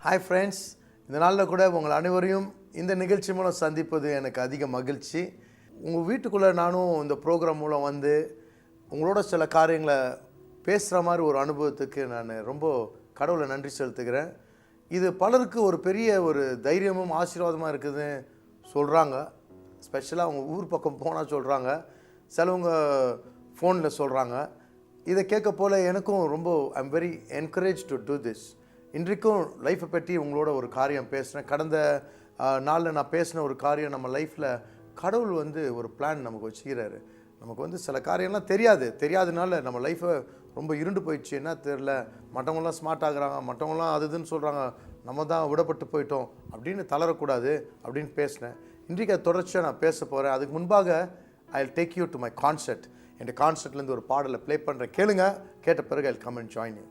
Hi friends, இந்த நாளில் கூட உங்கள் அனைவரையும் இந்த நிகழ்ச்சி மூலம் சந்திப்பது எனக்கு அதிக மகிழ்ச்சி. உங்கள் வீட்டுக்குள்ளே நானும் இந்த ப்ரோக்ராம் மூலம் வந்து உங்களோட சில காரியங்களை பேசுகிற மாதிரி ஒரு அனுபவத்துக்கு நான் ரொம்ப கடவுளை நன்றி செலுத்துகிறேன். இது பலருக்கு ஒரு பெரிய ஒரு தைரியமும் ஆசீர்வாதமாக இருக்குதுன்னு சொல்கிறாங்க. ஸ்பெஷலாக அவங்க ஊர் பக்கம் போனால் சொல்கிறாங்க, சிலவங்க ஃபோனில் சொல்கிறாங்க. இதை கேட்க போல் எனக்கும் ரொம்ப I'm very encourage to do this. இன்றைக்கும் லைஃப்பை பற்றி உங்களோட ஒரு காரியம் பேசுகிறேன். கடந்த நாளில் நான் பேசின ஒரு காரியம், நம்ம லைஃப்பில் கடவுள் வந்து ஒரு பிளான் நமக்கு வச்சுக்கிறாரு. நமக்கு வந்து சில காரியம்லாம் தெரியாதனால நம்ம லைஃப்பை ரொம்ப இருண்டு போயிடுச்சு. என்ன தெரில, மற்றவங்களாம் ஸ்மார்ட் ஆகுறாங்க, மற்றவங்களாம் அதுன்னு சொல்கிறாங்க, நம்ம தான் விடப்பட்டு போயிட்டோம் அப்படின்னு தளரக்கூடாது அப்படின்னு பேசினேன். இன்றைக்கு தொடர்ச்சியாக நான் பேச போகிறேன். அதுக்கு முன்பாக I will take you to my concert. என் கான்சர்ட்லேருந்து ஒரு பாடலை ப்ளே பண்ணுறேன், கேளுங்க. கேட்ட பிறகு I will come and join you.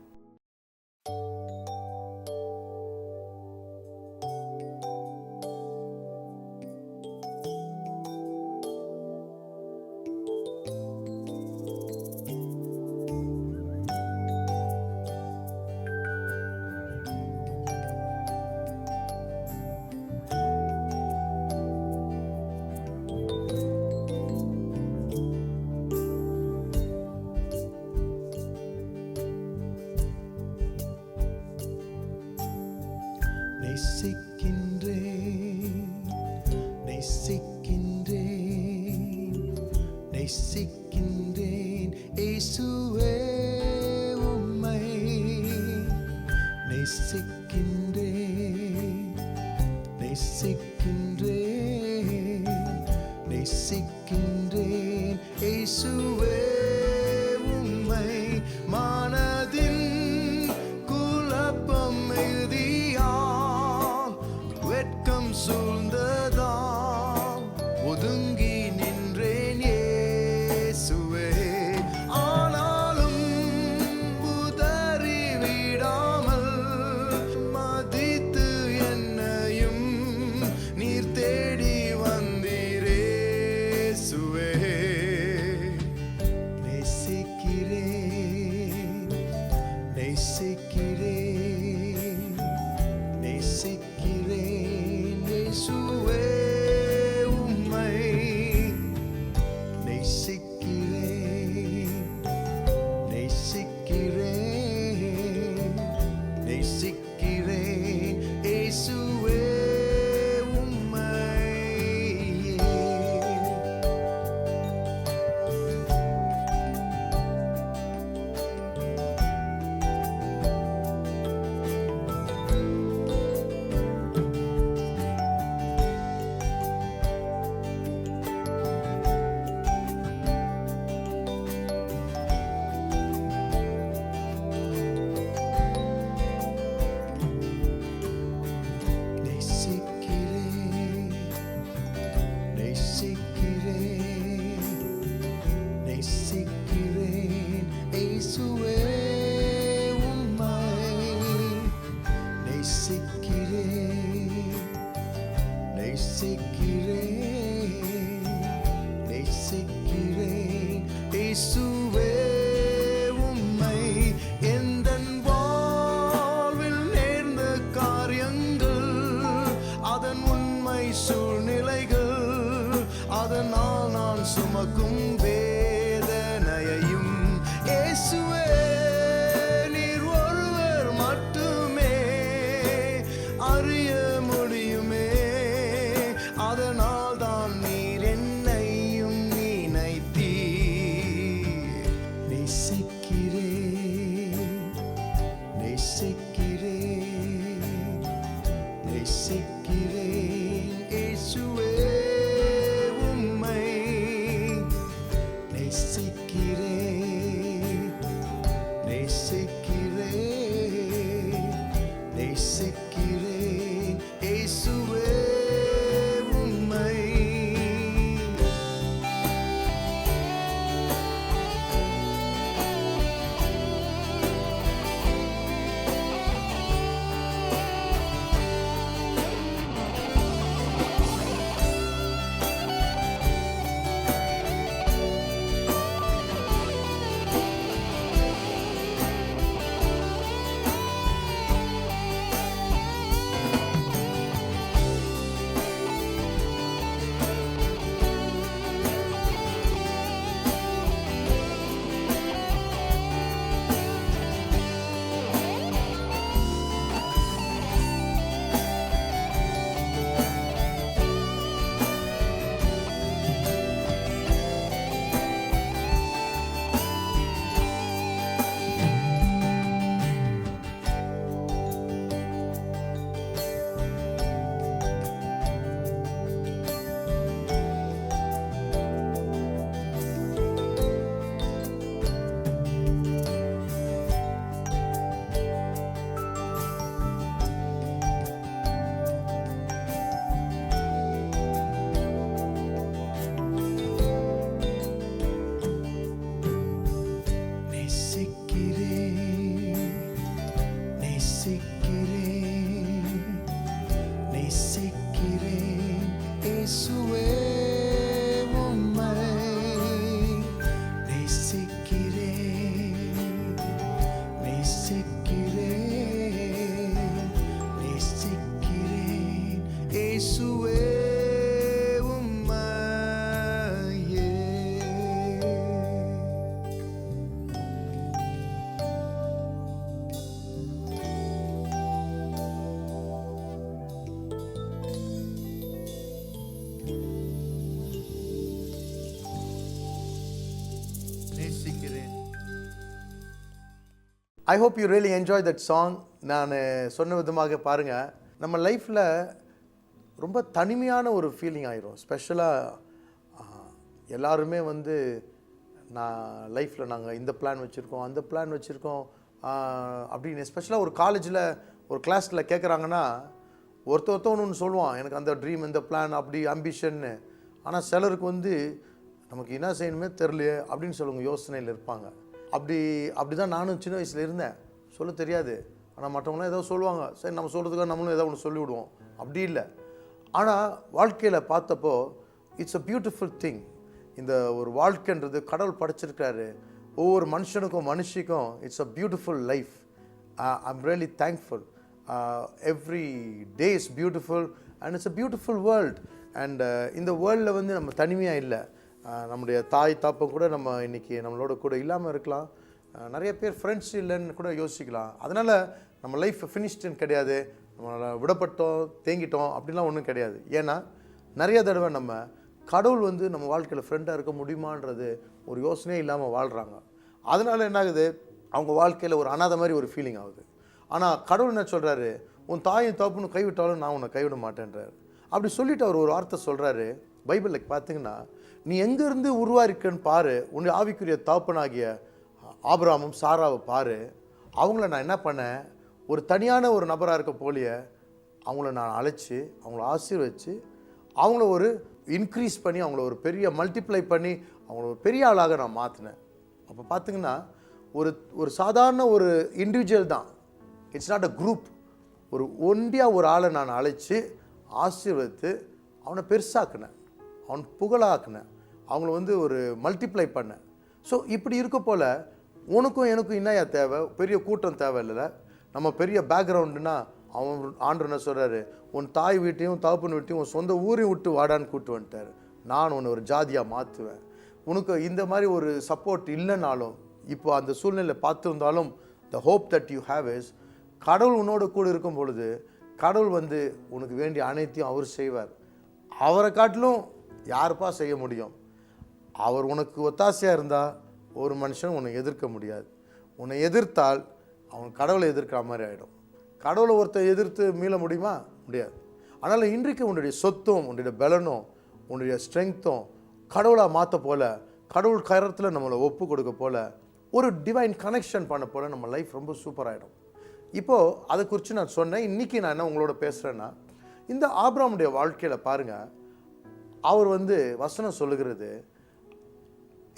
நேசிக்கின்றேன் இயேசுவே உம்மை நேசிக்கின்றேன் இயேசுவே உம்மை மனதின் குழப்பம் மிகுதியால் வெட்கம் சூழ்ந்ததால் ஒதுங்கி நின்றேன் இயேசுவே. ஆனாலும் உதறி விடாமல் மதித்து என்னையும் நீர் தேடி வந்தீரே இயேசுவே. நேசிக்கிறேன் நேசிக்கிறேன் இயேசுவே உம்மை நேசிக்கிறேன் இயேசுவே உம்மை. நேசிக்கிறேன் இயேசுவே உம்மை நேசிக்கிறேன் இயேசுவே உம்மை. எந்தன் வாழ்வில் நேர்ந்த காரியங்கள், அதன் உண்மை சூழ்நிலைகள், அதனால் நான் சுமக்கும் வேதனையையும் இயேசுவே நீர் ஒருவர் மட்டுமே அறிய முடியுமே. அதனால் தான் நீர் என்னையும் நினைத்தீர். நேசிக்கிறேன் இயேசுவே உம்மை நேசிக்கிறேன் இயேசுவே உம்மை. இயேசுவே உம்மை நேசிக்கிறேன், நேசிக்கிறேன், நேசிக்கிறேன். இயேசுவே உம்மையே. I hope you really enjoy that song. நான் சொன்ன விதமாக பாருங்கள், நம்ம லைஃப்பில் ரொம்ப தனிமையான ஒரு ஃபீலிங் ஆயிரும். ஸ்பெஷலாக எல்லாருமே வந்து நான் லைஃப்பில் நாங்கள் இந்த பிளான் வச்சுருக்கோம், அந்த பிளான் வச்சுருக்கோம் அப்படின்னு ஸ்பெஷலாக ஒரு காலேஜில் ஒரு கிளாஸில் கேட்குறாங்கன்னா ஒருத்தவன் ஒன்று சொல்லுவான், எனக்கு அந்த ட்ரீம், இந்த பிளான், அப்படி அம்பிஷன்னு. ஆனால் சிலருக்கு வந்து நமக்கு என்ன செய்யணுமே தெரியலையே அப்படின்னு சொல்லுவாங்க, யோசனையில் இருப்பாங்க. அப்படி தான் நானும் சின்ன வயசில் இருந்தேன். சொல்ல தெரியாது, ஆனால் மற்றவங்களாம் ஏதோ சொல்லுவாங்க, சரி நம்ம சொல்கிறதுக்காக நம்மளும் ஏதோ ஒன்று சொல்லிவிடுவோம். அப்படி இல்லை. ஆனால் வாழ்க்கையில் பார்த்தப்போ இட்ஸ் அ பியூட்டிஃபுல் திங். இந்த ஒரு வாழ்க்கைன்றது கடவுள் படைச்சிருக்காரு. ஒவ்வொரு மனுஷனுக்கும் it's a beautiful life. I'm really thankful. Every day is beautiful and it's a beautiful world. And இந்த வேர்ல்டில் வந்து நம்ம தனிமையாக இல்லை. நம்முடைய தாய் தாப்பம் கூட நம்ம இன்றைக்கி நம்மளோட கூட இல்லாமல் இருக்கலாம். நிறைய பேர் ஃப்ரெண்ட்ஸ் இல்லைன்னு கூட யோசிக்கலாம். அதனால் நம்ம லைஃப் ஃபினிஷ்டுன்னு கிடையாது, நம்மளை விடப்பட்டோம், தேங்கிட்டோம் அப்படிலாம் ஒன்றும் கிடையாது. ஏன்னா நிறைய தடவை நம்ம கடவுள் வந்து நம்ம வாழ்க்கையில் ஃப்ரெண்டாக இருக்க முடியுமான்றது ஒரு யோசனையே இல்லாமல் வாழ்கிறாங்க. அதனால் என்ன ஆகுது, அவங்க வாழ்க்கையில் ஒரு அனாதை மாதிரி ஒரு ஃபீலிங் ஆகுது. ஆனால் கடவுள் என்ன சொல்கிறாரு, உன் தாயும் தப்புன்னு கைவிட்டாலும் நான் உன்னை கைவிட மாட்டேன்றார். அப்படி சொல்லிவிட்டு அவர் ஒரு வார்த்தை சொல்கிறாரு பைபிளில் பார்த்தீங்கன்னா, நீ எங்கேருந்து உருவாயிருக்கன்னு பாரு, உன்னுடைய ஆவிக்குரிய தகப்பனாகிய ஆபிரகாமும் சாராவை பாரு. அவங்கள நான் என்ன பண்ணேன், ஒரு தனியான ஒரு நபராக இருக்க போலியே அவங்கள நான் அழைச்சி அவங்கள ஆசீர்வச்சு அவங்கள ஒரு இன்க்ரீஸ் பண்ணி அவங்கள ஒரு பெரிய மல்டிப்ளை பண்ணி அவங்கள ஒரு பெரிய ஆளாக நான் மாற்றினேன். அப்போ பார்த்திங்கன்னா ஒரு சாதாரண ஒரு இண்டிவிஜுவல் தான், இட்ஸ் நாட் அ குரூப். ஒரு ஒண்டியாக ஒரு ஆளை நான் அழைச்சி ஆசீர்வதித்து அவனை பெருசாக்குனேன், அவன் புகழாக்குனேன், அவங்கள வந்து ஒரு மல்டிப்ளை பண்ணேன். ஸோ இப்படி இருக்க போல் உனக்கும் எனக்கும் என்னையா தேவை, பெரிய கூட்டம் தேவை இல்லை. நம்ம பெரிய பேக்ரவுண்டுனா அவன் ஆண்டவர் என்ன சொல்கிறாரு, உன் தாய் வீட்டையும் தகப்பன் வீட்டையும் உன் சொந்த ஊரையும் விட்டு வாடான்னு கூப்பிட்டு வந்துட்டார். நான் உன்னை ஒரு ஜாதியாக மாற்றுவேன். உனக்கு இந்த மாதிரி ஒரு சப்போர்ட் இல்லைனாலும், இப்போ அந்த சூழ்நிலை பார்த்துருந்தாலும், the hope that you have is, கடவுள் உன்னோட கூட இருக்கும் பொழுது கடவுள் வந்து உனக்கு வேண்டிய அனைத்தையும் அவர் செய்வார். அவரை காட்டிலும் யாருப்பா செய்ய முடியும்? அவர் உனக்கு ஒத்தாசையாக இருந்தால் ஒரு மனுஷன் உன்னை எதிர்க்க முடியாது. உன்னை எதிர்த்தால் அவன் கடவுளை எதிர்க்கிற மாதிரி ஆகிடும். கடவுளை ஒருத்தர் எதிர்த்து மீள முடியுமா? முடியாது. அதனால் இன்றைக்கு உன்னுடைய சொத்தும் உன்னுடைய பலனும் உன்னுடைய ஸ்ட்ரென்த்தும் கடவுளாக மாற்ற போல், கடவுள் கரத்தில் நம்மளை ஒப்பு கொடுக்க போல், ஒரு டிவைன் கனெக்ஷன் பண்ண போல் நம்ம லைஃப் ரொம்ப சூப்பராகிடும். இப்போது அதை குறித்து நான் சொன்னேன். இன்றைக்கி நான் என்ன உங்களோட பேசுகிறேன்னா, இந்த ஆபிரகாமுடைய வாழ்க்கையில் பாருங்கள், அவர் வந்து வசனம் சொல்லுகிறது,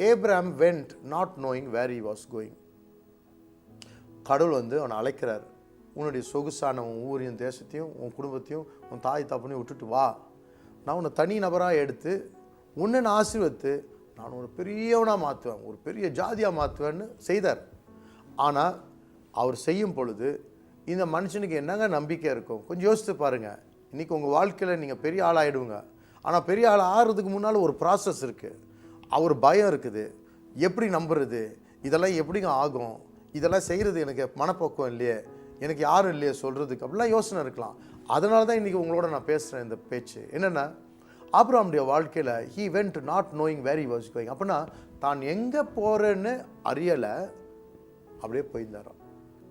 Abraham went not knowing where he was going. கடவுள் வந்து அவனை அழைக்கிறார், உன்னுடைய சொகுசான உன் ஊரையும் தேசத்தையும் உன் குடும்பத்தையும் உன் தாய் தப்பனையும் விட்டுட்டு வா, நான் உன்னை தனி நபராக எடுத்து உன்னை நான் ஆசீர்வதித்து நான் ஒரு பெரியவனாக மாற்றுவேன், ஒரு பெரிய ஜாதியாக மாற்றுவேன்னு செய்தார். ஆனால் அவர் செய்யும் பொழுது இந்த மனுஷனுக்கு என்னங்க நம்பிக்கை இருக்கும்? கொஞ்சம் யோசித்து பாருங்கள். இன்றைக்கி உங்கள் வாழ்க்கையில் நீங்கள் பெரிய ஆளாகிடுவீங்க. ஆனால் பெரிய ஆள் ஆகிறதுக்கு முன்னால் ஒரு ப்ராசஸ் இருக்குது, அவர் பயம் இருக்குது. எப்படி நம்புறது, இதெல்லாம் எப்படிங்க ஆகும், இதெல்லாம் செய்கிறது எனக்கு மனப்போக்கம் இல்லையே, எனக்கு யாரும் இல்லையே சொல்கிறதுக்கு, அப்படிலாம் யோசனை இருக்கலாம். அதனால தான் இன்றைக்கி உங்களோட நான் பேசுகிறேன். இந்த பேச்சு என்னென்னா, ஆபிரகாமுடைய வாழ்க்கையில் he went not knowing where he was going. அப்படின்னா தான் எங்கே போகிறேன்னு அறியலை, அப்படியே போயிருந்தாராம்.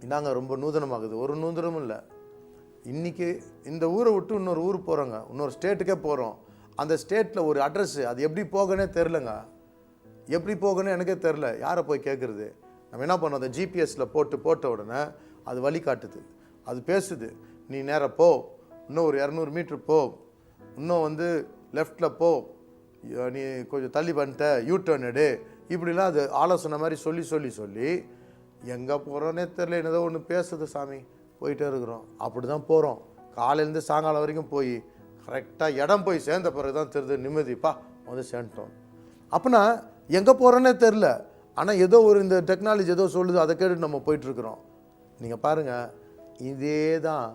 இந்தாங்க ரொம்ப நூதனமாகுது. ஒரு நூதனமும் இல்லை. இன்றைக்கி இந்த ஊரை விட்டு இன்னொரு ஊர் போகிறோங்க, இன்னொரு ஸ்டேட்டுக்கே போகிறோம். அந்த ஸ்டேட்டில் ஒரு அட்ரஸ்ஸு, அது எப்படி போகனே தெரிலங்க, எப்படி போகணும்னு எனக்கே தெரில. யாரை போய் கேட்குறது? நம்ம என்ன பண்ணோம், அந்த ஜிபிஎஸில் போட்ட உடனே அது வழி காட்டுது, அது பேசுது, நீ நேராக போ, இன்னும் ஒரு 200 மீட்ரு போ, இன்னும் வந்து லெஃப்டில் போ, நீ கொஞ்சம் தள்ளி பண்ணிட்ட, யூ டர்ன் எடு, இப்படிலாம் அது ஆலோசனை மாதிரி சொல்லி எங்கே போகிறோன்னே தெரில, என்னதோ ஒன்று பேசுது சாமி, போயிட்டே இருக்கிறோம். அப்படி தான் போகிறோம். காலையிலேருந்து சாயங்காலம் வரைக்கும் போய் கரெக்டாக இடம் போய் சேர்ந்த பிறகு தான் தெரியுது நிம்மதிப்பா வந்து சேர்ந்துட்டோம். அப்போனா எங்கே போகிறோன்னே தெரில, ஆனால் ஏதோ ஒரு இந்த டெக்னாலஜி ஏதோ சொல்லுது, அதை கேட்டு நம்ம போயிட்டுருக்குறோம். நீங்கள் பாருங்கள், இதே தான்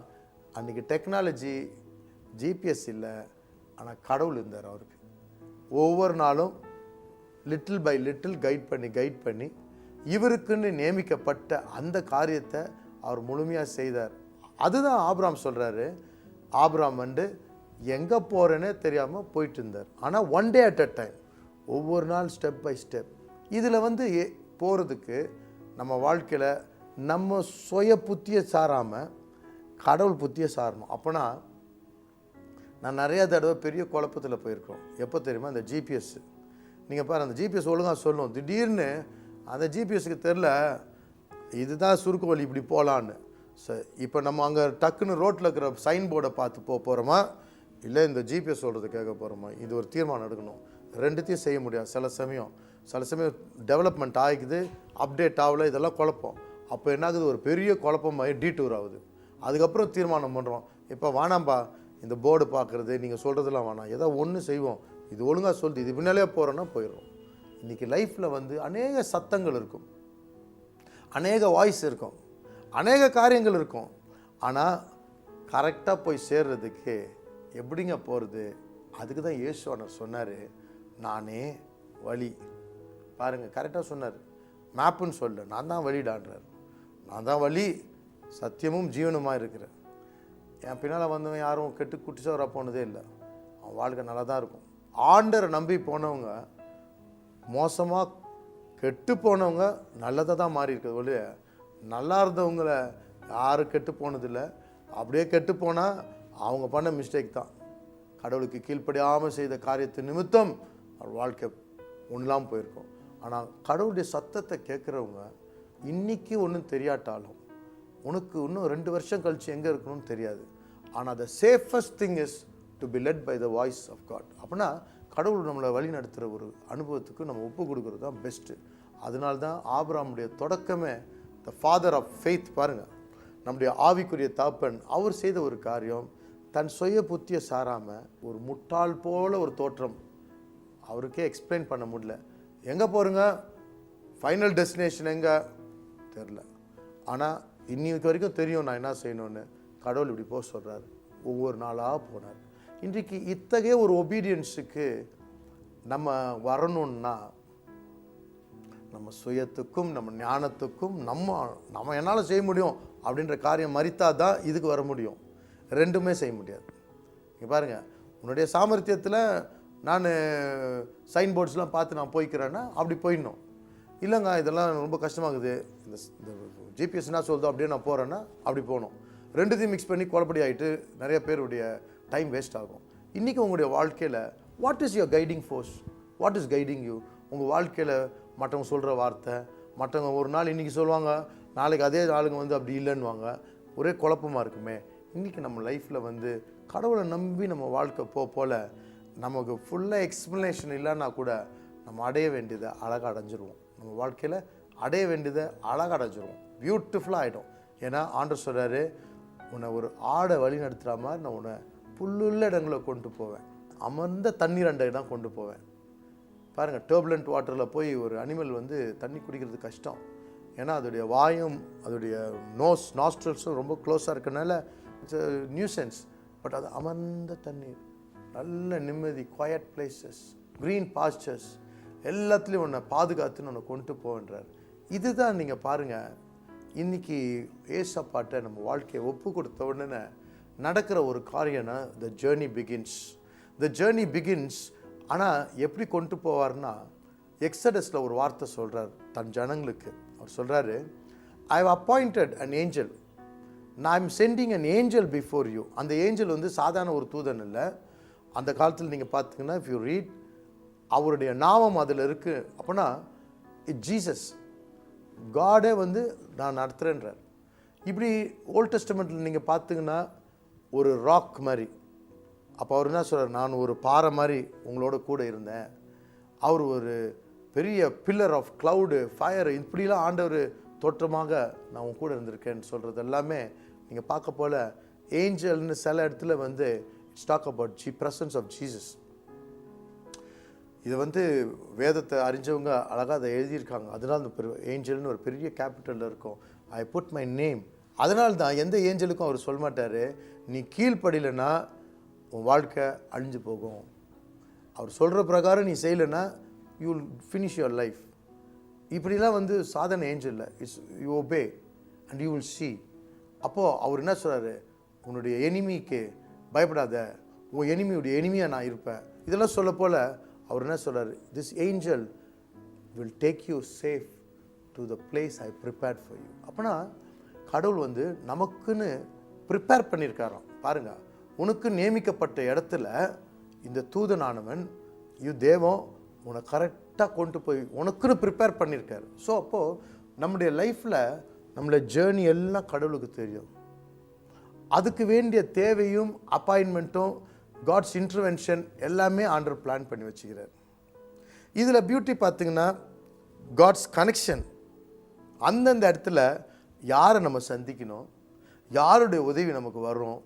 அன்றைக்கி டெக்னாலஜி, ஜிபிஎஸ் இல்லை, ஆனால் கடவுள் இருந்தார் அவருக்கு. ஒவ்வொரு நாளும் லிட்டில் பை லிட்டில் கைட் பண்ணி இவருக்குன்னு நியமிக்கப்பட்ட அந்த காரியத்தை அவர் முழுமையாக செய்தார். அதுதான் ஆபிரகாம் சொல்கிறாரு. ஆபிரகாம் வந்து எங்கே போகிறேன்னே தெரியாமல் போயிட்டு இருந்தார். ஆனால் one day at a time, ஒவ்வொரு நாள் ஸ்டெப் பை ஸ்டெப். இதில் வந்து போகிறதுக்கு நம்ம வாழ்க்கையில் நம்ம சுய புத்தியை சாராமல் கடவுள் புத்தியை சாரணும். அப்போனா நான் நிறையா தடவை பெரிய குழப்பத்தில் போயிருக்கோம். எப்போ தெரியுமா? அந்த ஜிபிஎஸ். நீங்கள் பாரு, அந்த ஜிபிஎஸ் ஒழுங்காக சொல்லணும், திடீர்னு அந்த ஜிபிஎஸ்க்கு தெரில இதுதான் சுருக்கு வழி இப்படி போகலான்னு. இப்போ நம்ம அங்கே டக்குன்னு ரோட்டில் இருக்கிற சைன் போர்டை பார்த்து போகிறோமா, இல்லை இந்த ஜிபிஎஸ் சொல்கிறது கேட்க போகிறோமா? இது ஒரு தீர்மானம் எடுக்கணும். ரெண்டுத்தையும் செய்ய முடியாது. சில சமயம் டெவலப்மெண்ட் ஆகிக்குது, அப்டேட் ஆகலை, இதெல்லாம் குழப்பம். அப்போ என்ன ஆகுது? ஒரு பெரிய குழப்பமாகி டீட்டூர் ஆகுது. அதுக்கப்புறம் தீர்மானம் பண்ணுறோம், இப்போ வேணாம்பா இந்த போர்டு பார்க்குறது, நீங்கள் சொல்கிறதெல்லாம் வேணாம், ஏதோ ஒன்று செய்வோம், இது ஒழுங்காக சொல்லுது, இது பின்னாலே போகிறோன்னா போயிடும். இன்றைக்கி லைஃப்பில் வந்து அநேக சத்தங்கள் இருக்கும், அநேக வாய்ஸ் இருக்கும், அநேக காரியங்கள் இருக்கும். ஆனால் கரெக்டாக போய் சேர்றதுக்கு எப்படிங்க போகிறது? அதுக்கு தான் இயேசுவானவர் சொன்னார், நானே வழி. பாருங்கள், கரெக்டாக சொன்னார். மேப்புன்னு சொல்ல, நான் தான் வழிடான்றார். நான் தான் வழி, சத்தியமும் ஜீவனுமாக இருக்கிறேன். என் பின்னால் வந்தவன் யாரும் கெட்டு குட்டிச்சவராக போனதே இல்லை. அவன் வாழ்க்கை நல்லா தான் இருக்கும். ஆண்டரை நம்பி போனவங்க மோசமாக கெட்டு போனவங்க நல்லதாக தான் மாறி இருக்கிறது ஒழிய நல்லா இருந்தவங்கள யாரும் கெட்டு போனதில்லை. அப்படியே கெட்டு போனால் அவங்க பண்ண மிஸ்டேக் தான். கடவுளுக்கு கீழ்ப்படியாமல் செய்த காரியத்து நிமித்தம் அவர் வாழ்க்கை ஒன்றாம் போயிருக்கும். ஆனால் கடவுளுடைய சத்தத்தை கேட்குறவங்க இன்றைக்கி ஒன்றும் தெரியாட்டாலும் உனக்கு இன்னும் 2 வருஷம் கழித்து எங்கே இருக்கணும்னு தெரியாது. ஆனால் the safest thing is to be led by the voice of God. அப்படின்னா கடவுள் நம்மளை வழி நடத்துகிற ஒரு அனுபவத்துக்கு நம்ம ஒப்பு கொடுக்குறது தான் பெஸ்ட்டு. அதனால தான் ஆபிரகாமுடைய தொடக்கமே த ஃபாதர் ஆஃப் ஃபெய்த். பாருங்கள், நம்முடைய ஆவிக்குரிய தாப்பன் அவர் செய்த ஒரு காரியம், தன் சுய புத்தியை சாராமல் ஒரு முட்டாள் போல ஒரு தோற்றம், அவருக்கே எக்ஸ்பிளைன் பண்ண முடியல. எங்கே போகிறோங்க, ஃபைனல் டெஸ்டினேஷன் எங்கே தெரில, ஆனால் இன்னைக்கு வரைக்கும் தெரியும் நான் என்ன செய்யணும்னு. கடவுள் இப்படி போக சொல்கிறார், ஒவ்வொரு நாளாக போனார். இன்றைக்கு இத்தகைய ஒரு ஒபீடியன்ஸுக்கு நம்ம வரணும்னா நம்ம சுயத்துக்கும் நம்ம ஞானத்துக்கும் நம்ம என்னால் செய்ய முடியும் அப்படின்ற காரியம் மறித்தா தான் இதுக்கு வர முடியும். ரெண்டுமே செய்ய முடியாது. இங்கே பாருங்கள், உன்னுடைய சாமர்த்தியத்தில் நான் சைன் போர்ட்ஸ்லாம் பார்த்து நான் போய்க்கிறேன்னா அப்படி போயிடணும். இல்லைங்க இதெல்லாம் ரொம்ப கஷ்டமாகுது, இந்த ஜிபிஎஸ் என்ன சொல்லுதோ அப்படியே நான் போகிறேன்னா அப்படி போகணும். ரெண்டுத்தையும் மிக்ஸ் பண்ணி குழப்படி ஆகிட்டு நிறைய பேருடைய டைம் வேஸ்ட் ஆகும். இன்றைக்கி உங்களுடைய வாழ்க்கையில் what is your guiding force? What is guiding you? உங்கள் வாழ்க்கையில் மற்றவங்க சொல்கிற வார்த்தை, மற்றவங்க ஒரு நாள் இன்றைக்கி சொல்லுவாங்க, நாளைக்கு அதே ஆளுங்க வந்து அப்படி இல்லைன்னுவாங்க, ஒரே குழப்பமாக இருக்குமே. இன்றைக்கி நம்ம லைஃப்பில் வந்து கடவுளை நம்பி நம்ம வாழ்க்கை போல நமக்கு ஃபுல்லாக எக்ஸ்ப்ளனேஷன் இல்லைன்னா கூட நம்ம அடைய வேண்டியதை அழகாக அடைஞ்சிருவோம். நம்ம வாழ்க்கையில் அடைய வேண்டியதை அழகாக அடைஞ்சிருவோம், பியூட்டிஃபுல்லாக ஆகிடும். ஏன்னா ஆண்டவர் சொல்கிறாரு, உன்னை ஒரு ஆடை வழி நடத்துகிற மாதிரி நான் உன்னை புல்லுள்ள இடங்களை கொண்டு போவேன், அமர்ந்த தண்ணீர் அண்டை தான் கொண்டு போவேன். பாருங்கள், டர்புலண்ட் வாட்டரில் போய் ஒரு அனிமல் வந்து தண்ணி குடிக்கிறது கஷ்டம். ஏன்னா அதோடைய வாயும் அதோடைய நாஸ்ட்ரல்ஸும் ரொம்ப க்ளோஸாக இருக்கனால இட்ஸ் நியூசன்ஸ். பட் அது அமர்ந்த தண்ணீர், நல்ல நிம்மதி, குவாய்ட் பிளேசஸ், க்ரீன் பாஸ்டர்ஸ், எல்லாத்துலேயும் உன்னை பாதுகாத்துன்னு உன்னை கொண்டு போகின்றார். இதுதான் நீங்கள் பாருங்கள், இன்றைக்கி ஏசப்பாட்டை நம்ம வாழ்க்கையை ஒப்பு கொடுத்த உடனே நடக்கிற ஒரு காரியம்னா த ஜேர்னி பிகின்ஸ். ஆனால் எப்படி கொண்டு போவார்னா, எக்ஸடஸில் ஒரு வார்த்தை சொல்கிறார் தன் ஜனங்களுக்கு. அவர் சொல்கிறாரு, I have appointed an angel, நான் I'm sending an angel before you. அந்த ஏஞ்சல் வந்து சாதாரண ஒரு தூதன் இல்லை. அந்த காலத்தில் நீங்கள் பார்த்தீங்கன்னா இஃப் யூ ரீட், அவருடைய நாமம் அதில் இருக்குது. அப்படின்னா இட் ஜீசஸ், காடே வந்து நான் நடத்துகிறேன்றார். இப்படி ஓல்ட் டெஸ்டமெண்ட்டில் நீங்கள் பார்த்தீங்கன்னா ஒரு ராக் மாதிரி. அப்போ அவர் என்ன சொல்கிறார், நான் ஒரு பாறை மாதிரி உங்களோட கூட இருந்தேன். அவர் ஒரு பெரிய பில்லர் ஆஃப் க்ளவுடு, ஃபயர், இப்படிலாம் ஆண்டவர் தோற்றமாக நான் உங்க கூட இருந்திருக்கேன்னு சொல்கிறது எல்லாமே நீங்கள் பார்க்க போல் ஏஞ்சல்னு சில இடத்துல வந்து it's talk about presence of Jesus. இது வந்து வேதத்தை அறிஞ்சவங்க அழகாக அதை எழுதியிருக்காங்க. அதனால் அந்த ஏஞ்சல்னு ஒரு பெரிய கேபிட்டலில் இருக்கும். I put my name. அதனால தான் எந்த ஏஞ்சலுக்கும் அவர் சொல்ல மாட்டார், நீ கீழ்ப்படியலைன்னா உன் வாழ்க்கை அழிஞ்சு போகும். அவர் சொல்கிற பிரகாரம் நீ செய்யலைன்னா you will finish your life. இப்படிலாம் வந்து சாதாரண ஏஞ்சல் இல்லை. You obey and you will see. அப்போது அவர் என்ன சொல்கிறாரு, உன்னுடைய எனிமிக்கு பயப்படாத, உன் எனிமியுடைய எனிமியாக நான் இருப்பேன். இதெல்லாம் சொல்ல போல் அவர் என்ன சொல்கிறார், this angel will take you safe to the place I prepared for you. அப்போனா கடவுள் வந்து நமக்குன்னு ப்ரிப்பேர் பண்ணியிருக்காராம். பாருங்கள், உனக்கு நியமிக்கப்பட்ட இடத்துல இந்த தூதனானவன் தேவன் உன்னை கரெக்டாக கொண்டு போய் உனக்குன்னு ப்ரிப்பேர் பண்ணியிருக்காரு. ஸோ அப்போது நம்முடைய லைஃப்பில் நம்மளுடைய ஜேர்னி எல்லாம் கடவுளுக்கு தெரியும். அதுக்கு வேண்டிய தேவையும் அப்பாயின்மெண்ட்டும் காட்ஸ் இன்டர்வென்ஷன் எல்லாமே ஆண்டவர் பிளான் பண்ணி வச்சுக்கிறார். இதில் பியூட்டி பார்த்திங்கன்னா காட்ஸ் கனெக்ஷன். அந்தந்த இடத்துல யாரை நம்ம சந்திக்கணும், யாருடைய உதவி நமக்கு வரும்,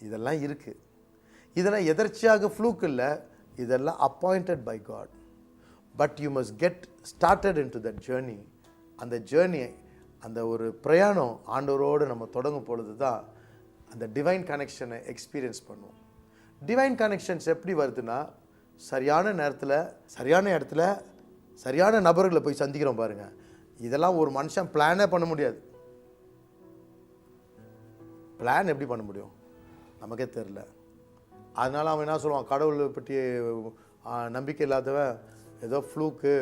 இதெல்லாம் இருக்குது. இதெல்லாம் எதர்ச்சியாக ஃப்ளூக் இல்லை, இதெல்லாம் appointed by God. But you must get started into that journey. அந்த ஜேர்னி, அந்த ஒரு பிரயாணம் ஆண்டவரோடு நம்ம தொடங்கும் பொழுது தான் அந்த டிவைன் கனெக்ஷனை எக்ஸ்பீரியன்ஸ் பண்ணுவோம். டிவைன் கனெக்ஷன்ஸ் எப்படி வருதுன்னா, சரியான நேரத்தில் சரியான இடத்துல சரியான நபர்களை போய் சந்திக்கிறோம் பாருங்கள். இதெல்லாம் ஒரு மனுஷன் பிளானே பண்ண முடியாது. பிளான் எப்படி பண்ண முடியும், நமக்கே தெரில. அதனால் அவன் என்ன சொல்லுவான், கடவுளை பற்றி நம்பிக்கை இல்லாதவன் ஏதோ ஃப்ளூக்கு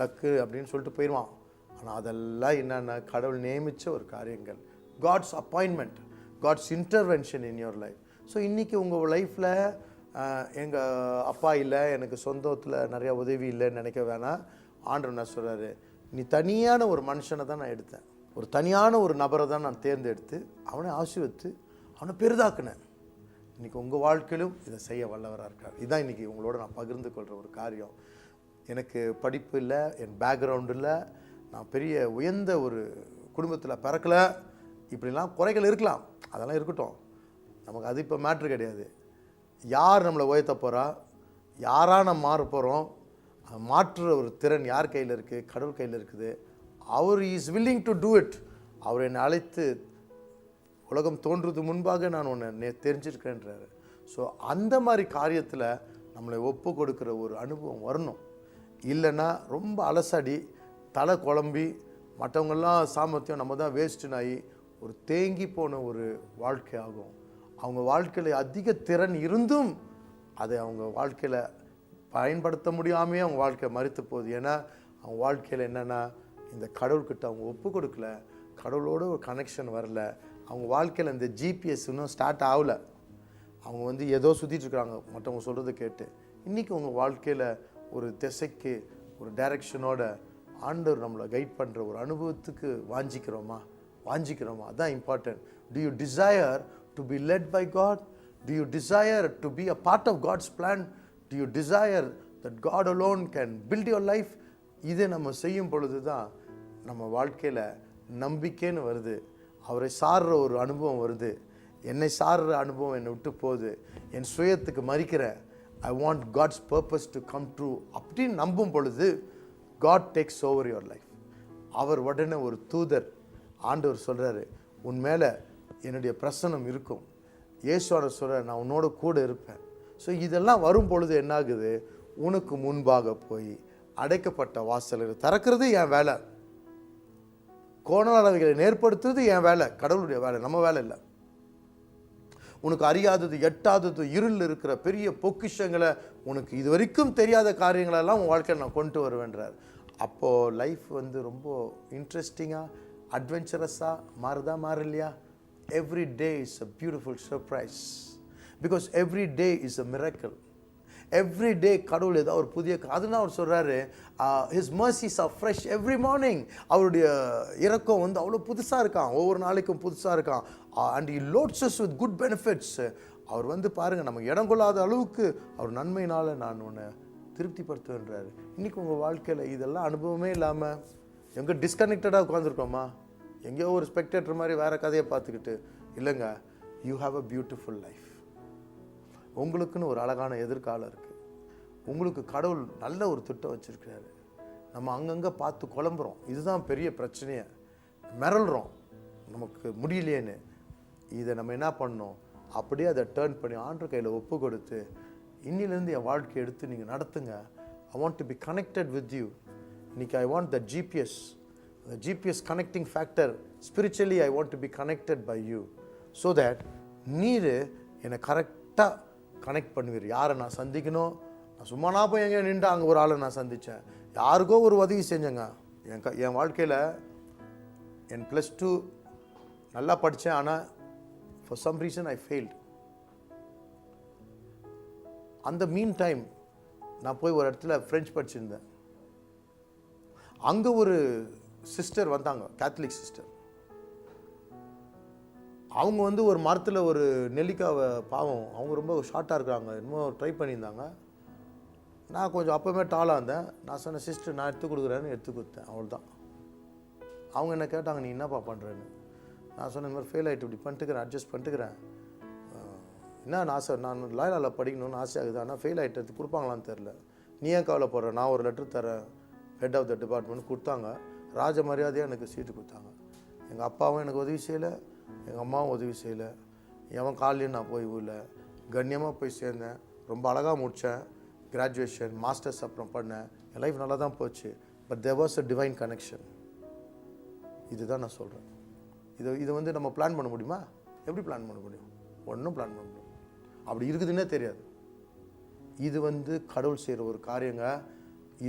லக்கு அப்படின்னு சொல்லிட்டு போயிடுவான். ஆனால் அதெல்லாம் என்னென்ன, கடவுள் நியமித்த ஒரு காரியங்கள், God's appointment, God's intervention in your life. So இன்றைக்கி உங்கள் லைஃப்பில் எங்கள் அப்பா இல்லை, எனக்கு சொந்தத்தில் நிறையா உதவி இல்லைன்னு நினைக்க வேணாம். ஆண்டவர் என்ன சொல்கிறாரு, நீ தனியான ஒரு மனுஷனை தான் நான் எடுத்தேன், ஒரு தனியான ஒரு நபரை தான் நான் தேர்ந்தெடுத்து அவனை ஆசீர்வதித்து அவனை பெரிதாக்குனேன். இன்றைக்கி உங்கள் வாழ்க்கையிலும் இதை செய்ய வல்லவராக இருக்கார். இதுதான் இன்றைக்கி உங்களோட நான் பகிர்ந்து கொள்கிற ஒரு காரியம். எனக்கு படிப்பு இல்லை, என் பேக்ரவுண்டு இல்லை, நான் பெரிய உயர்ந்த ஒரு குடும்பத்தில் பிறக்கலை, இப்படிலாம் குறைகள் இருக்கலாம், அதெல்லாம் இருக்கட்டும். நமக்கு அது இப்போ மேட்ரு கிடையாது. யார் நம்மளை உயர்த்த போகிறா, யாராக நம்ம மாற போகிறோம், மாற்றுற ஒரு திறன் யார் கையில் இருக்குது, கடவுள் கையில் இருக்குது. அவர் is willing to do it. அவர் என்னை அழைத்து உலகம் தோன்றுறது முன்பாக நான் உன்னை தெரிஞ்சிருக்கேன்றாரு. ஸோ அந்த மாதிரி காரியத்தில் நம்மளை ஒப்பு கொடுக்குற ஒரு அனுபவம் வரணும். இல்லைன்னா ரொம்ப அலசடி தலை குழம்பி மற்றவங்கெல்லாம் சாமர்த்தியம் நம்ம தான் வேஸ்ட்டுனாகி ஒரு தேங்கி போன ஒரு வாழ்க்கை ஆகும். அவங்க வாழ்க்கையில் அதிக திறன் இருந்தும் அதை அவங்க வாழ்க்கையில் பயன்படுத்த முடியாமே அவங்க வாழ்க்கை மறித்து போகுது. ஏன்னா அவங்க வாழ்க்கையில் என்னென்னா, இந்த கடவுள்கிட்ட அவங்க ஒப்பு கொடுக்கல, கடவுளோட ஒரு கனெக்ஷன் வரல. அவங்க வாழ்க்கையில் இந்த ஜிபிஎஸ் இன்னும் ஸ்டார்ட் ஆகலை. அவங்க ஏதோ சுற்றிட்டுருக்குறாங்க மற்றவங்க சொல்கிறத கேட்டு. இன்றைக்கி உங்கள் வாழ்க்கையில் ஒரு திசைக்கு ஒரு டைரெக்ஷனோட ஆண்டவர் நம்மளை கைட் பண்ணுற ஒரு அனுபவத்துக்கு வாஞ்சிக்கிறோமா? அதுதான் important. Do you desire to be led by God? Do you desire to be a part of God's plan? Do you desire that God alone can build your life? இதை நம்ம செய்யும் பொழுது தான் நம்ம வாழ்க்கையில் நம்பிக்கைன்னு வருது, அவரை சார்ற ஒரு அனுபவம் வருது. என்னை சார்ற அனுபவம் என்னை விட்டு போகுது, என் சுயத்துக்கு மறிக்கிறேன். I want God's purpose to come true அப்படின்னு நம்பும் பொழுது God takes over your life. அவர் உடனே ஒரு தூதர், ஆண்டவர் சொல்கிறாரு, உன் மேலே என்னுடைய பிரசன்னம் இருக்கும். இயேசுவானவர் சொல்கிறார், நான் உன்னோட கூட இருப்பேன். ஸோ இதெல்லாம் வரும் பொழுது என்னாகுது, உனக்கு முன்பாக போய் அடைக்கப்பட்ட வாசல்கள் திறக்கிறது என் வேலை, கோணலானவைகளை நேர்படுத்துறது என் வேலை, கடவுளுடைய வேலை, நம்ம வேலை இல்லை. உனக்கு அறியாதது எட்டாதது இருள் இருக்கிற பெரிய பொக்கிஷங்களை, உனக்கு இது வரைக்கும் தெரியாத காரியங்களெல்லாம் உன் வாழ்க்கையில் நான் கொண்டு வருவேன்றார். அப்போது லைஃப் ரொம்ப இன்ட்ரெஸ்டிங்காக அட்வென்ச்சரஸாக மாறலையா? Every day is a beautiful surprise, because every day is a miracle. Every day கடவுள் ஏதாவது ஒரு புதிய, அதுதான் அவர் சொல்கிறாரு, his mercies are fresh every morning. அவருடைய இரக்கம் அவ்வளோ புதுசாக இருக்கான், ஒவ்வொரு நாளைக்கும் புதுசாக இருக்கான். And he loads us with good benefits. அவர் பாருங்கள், நமக்கு இடம் கொள்ளாத அளவுக்கு அவர் நன்மையினால் நான் உன்னை திருப்திப்படுத்துவேன்றாரு. இன்றைக்கி உங்கள் வாழ்க்கையில் இதெல்லாம் அனுபவமே இல்லாமல் எங்கே டிஸ்கனெக்டடாக உட்காந்துருக்கோமா? எங்கேயோ ஒரு ஸ்பெக்டேட்டர் மாதிரி வேறு கதையை பார்த்துக்கிட்டு இல்லைங்க. You have a beautiful life. உங்களுக்குன்னு ஒரு அழகான எதிர்காலம் இருக்குது. உங்களுக்கு கடவுள் நல்ல ஒரு திட்டம் வச்சுருக்கிறாரு. நம்ம அங்கங்கே பார்த்து குழம்புறோம், இதுதான் பெரிய பிரச்சனையை, மிரள்றோம் நமக்கு முடியலையேன்னு. இதை நம்ம என்ன பண்ணோம், அப்படியே அதை டேர்ன் பண்ணி ஆண்டவர் கையில் ஒப்பு கொடுத்து, இன்னிலேருந்து என் வாழ்க்கையை எடுத்து நீங்கள் நடத்துங்க. I want to be connected with you. இன்னைக்கு I want the GPS connecting factor. Spiritually I want to be connected by you so that நீர் என்னை கரெக்டாக கனெக்ட் பண்ணுவீர். யாரை நான் சந்திக்கணும், நான் சும்மா நான் போய் எங்கே நின்று அங்கே ஒரு ஆளை நான் சந்தித்தேன், யாருக்கோ ஒரு உதவி செஞ்சேங்க. என் வாழ்க்கையில் என் +2 நல்லா படித்தேன், ஆனால் for some reason I failed. அந்த மீன் டைம் நான் போய் ஒரு இடத்துல ஃப்ரெஞ்ச் படிச்சிருந்தேன். அங்கே ஒரு சிஸ்டர் வந்தாங்க, கேத்தலிக் சிஸ்டர். அவங்க வந்து ஒரு மரத்தில் ஒரு நெல்லிக்காவை, பாவம் அவங்க ரொம்ப ஷார்ட்டாக இருக்கிறாங்க, இன்னும் ட்ரை பண்ணியிருந்தாங்க. நான் கொஞ்சம் அப்போவுமே டாலாக இருந்தேன். நான் சொன்னேன், சிஸ்டர் நான் எடுத்து கொடுக்குறேன்னு எடுத்து கொடுத்தேன், அவ்வளோதான். அவங்க என்ன கேட்டாங்க, நீ என்னப்பா பண்ணுறேன்னு. நான் சொன்னேன், இந்த மாதிரி ஃபெயில் ஆகிட்டு இப்படி பண்ணிட்டுக்கிறேன், அட்ஜஸ்ட் பண்ணிட்டுக்கிறேன். என்ன ஆசை, நான் லாயலாவில் படிக்கணும்னு ஆசையாகுது, ஆனால் ஃபெயில் ஆகிட்டு கொடுப்பாங்களான்னு தெரில. நீ ஏன் கவலைப்படுற, நான் ஒரு லெட்டர் தரேன், ஹெட் ஆஃப் த டிபார்ட்மெண்ட் கொடுத்தாங்க. ராஜ மரியாதையாக எனக்கு சீட்டு கொடுத்தாங்க. எங்கள் அப்பாவும் எனக்கு உதவி செய்யலை, எங்கள் அம்மாவும் உதவி செய்யலை. எவன் காலையும் நான் போய் ஊரில் கண்ணியமாக போய் சேர்ந்தேன். ரொம்ப அழகாக முடித்தேன். கிராஜுவேஷன், மாஸ்டர்ஸ் அப்புறம் பண்ணேன். என் லைஃப் நல்லா தான் போச்சு. But there was a divine connection. இதுதான் நான் சொல்கிறேன். இது வந்து நம்ம பிளான் பண்ண முடியுமா? எப்படி பிளான் பண்ண முடியும்? ஒன்றும் பிளான் பண்ண முடியும். அப்படி இருக்குதுன்னே தெரியாது. இது வந்து கடவுள் செய்கிற ஒரு காரியங்க.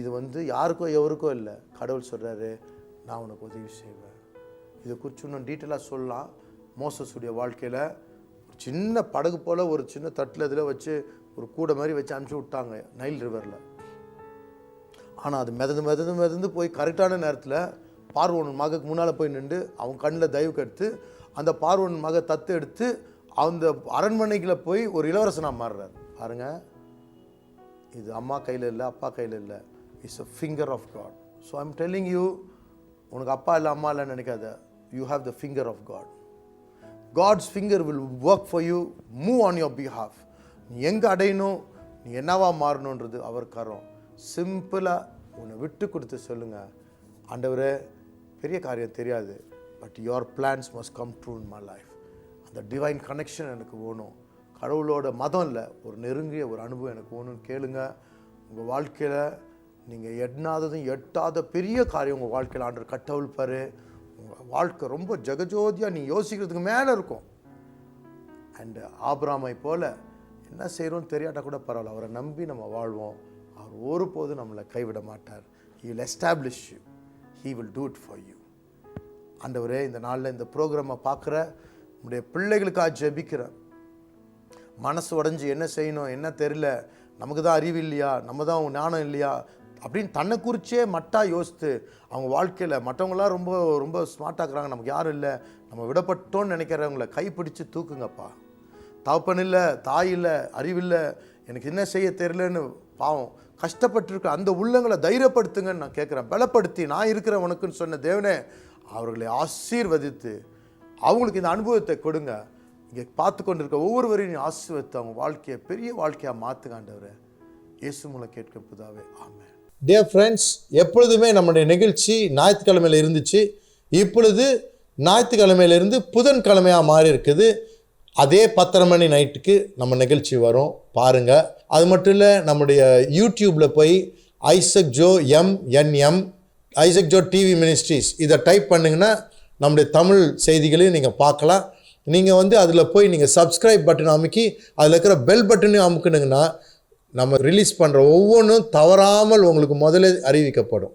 இது வந்து யாருக்கோ எவருக்கோ இல்லை, கடவுள் சொல்கிறாரு, நான் உனக்கு உதவி செய்வேன். இதை குறித்து இன்னும் டீட்டெயிலாக சொல்லலாம். மோசஸுடைய வாழ்க்கையில் ஒரு சின்ன படகு போல் ஒரு சின்ன தட்டில் இதில் வச்சு ஒரு கூடை மாதிரி வச்சு அனுப்பிச்சி விட்டாங்க நைல் ரிவரில். ஆனால் அது மிதந்து போய் கரெக்டான நேரத்தில் பார்வோன் மகக்கு முன்னால் போய் நின்று அவன் கண்ணில் தயவு கெடுத்து அந்த பார்வோன் மக தத்து எடுத்து அந்த அரண்மனைக்குள்ள போய் ஒரு இளவரசனாக மாறுறார். பாருங்க, இது அம்மா கையில் இல்லை, அப்பா கையில் இல்லை, it's a finger of God. So I am telling you, உனக்கு அப்பா இல்லை அம்மா இல்லைன்னு நினைக்காத. You have the finger of God. God's finger will work for you, move on your behalf. நீ எங்கே அடையணும், நீ என்னவா மாறணுன்றது அவர் கரம். சிம்பிளாக உன்னை விட்டு கொடுத்து சொல்லுங்கள், ஆண்டவரே பெரிய காரியம் தெரியாது, but your plans must come true in my life. அந்த டிவைன் கனெக்ஷன் எனக்கு வேணும். கடவுளோட மதம் இல்லை, ஒரு நெருங்கிய ஒரு அனுபவம் எனக்கு வேணும்னு கேளுங்க. உங்கள் வாழ்க்கையில் நீங்கள் எட்டாத பெரிய காரியம் உங்கள் வாழ்க்கையில் ஆண்டவர் கட்டவிழ்ப்பார். உங்கள் வாழ்க்கை ரொம்ப ஜெகஜோதியாக நீ யோசிக்கிறதுக்கு மேலே இருக்கும். அண்டு ஆபிரகாமை போல் என்ன செய்கிறோன்னு தெரியாட்டா கூட பரவாயில்ல, அவரை நம்பி நம்ம வாழ்வோம். அவர் ஒருபோதும் நம்மளை கைவிட மாட்டார். He will establish you. He will do it for you. ஆண்டவரே, இந்த நாளில் இந்த ப்ரோக்ராமை பார்க்குற உங்களுடைய பிள்ளைகளுக்காக ஜெபிக்கிறேன். மனசு உடஞ்சி என்ன செய்யணும் என்ன தெரியல, நமக்கு தான் அறிவு இல்லையா, நம்ம தான் ஞானம் இல்லையா அப்படின்னு தன்னை குறிச்சே மட்டா யோசித்து அவங்க வாழ்க்கையில் மற்றவங்களாம் ரொம்ப ரொம்ப ஸ்மார்ட்டாக இருக்கிறாங்க, நமக்கு யாரும் இல்லை, நம்ம விடப்பட்டோன்னு நினைக்கிறவங்கள கைப்பிடிச்சு தூக்குங்கப்பா. தகப்பன் இல்லை, தாய் இல்லை, அறிவில்லை, எனக்கு என்ன செய்ய தெரியலன்னு பாவம் கஷ்டப்பட்டுருக்க அந்த உள்ளங்களை தைரியப்படுத்துங்கன்னு நான் கேட்குறேன். பலப்படுத்தி நான் இருக்கிறேன் உனக்குன்னு சொன்ன தேவனே, அவர்களை ஆசீர்வதித்து அவங்களுக்கு இந்த அனுபவத்தை கொடுங்க. இங்கே பார்த்து கொண்டு இருக்க ஒவ்வொருவரையும் ஆசீர்வதித்து அவங்க வாழ்க்கையை பெரிய வாழ்க்கையாக மாற்றுங்க ஆண்டவரே. இயேசு மூலம் கேட்க பிதாவே, ஆமென். டியர் ஃப்ரெண்ட்ஸ், எப்பொழுதுமே நம்முடைய நிகழ்ச்சி ஞாயிற்றுக்கிழமையில் இருந்துச்சு. இப்பொழுது ஞாயிற்றுக்கிழமையிலிருந்து புதன்கிழமையாக மாறி இருக்குது. அதே 10:30 மணி நைட்டுக்கு நம்ம நிகழ்ச்சி வரும், பாருங்கள். அது மட்டும் இல்லை, நம்முடைய யூடியூப்பில் போய் Isaac Joe MNM Isaac Joe TV ministries இதை டைப் பண்ணிங்கன்னா நம்முடைய தமிழ் செய்திகளையும் நீங்கள் பார்க்கலாம். நீங்கள் வந்து அதில் போய் நீங்கள் சப்ஸ்கிரைப் பட்டன் அமுக்கி அதில் இருக்கிற பெல் பட்டனையும் அமுக்குனுங்கன்னா நம்ம ரிலீஸ் பண்ணுற ஒவ்வொன்றும் தவறாமல் உங்களுக்கு முதல்ல அறிவிக்கப்படும்.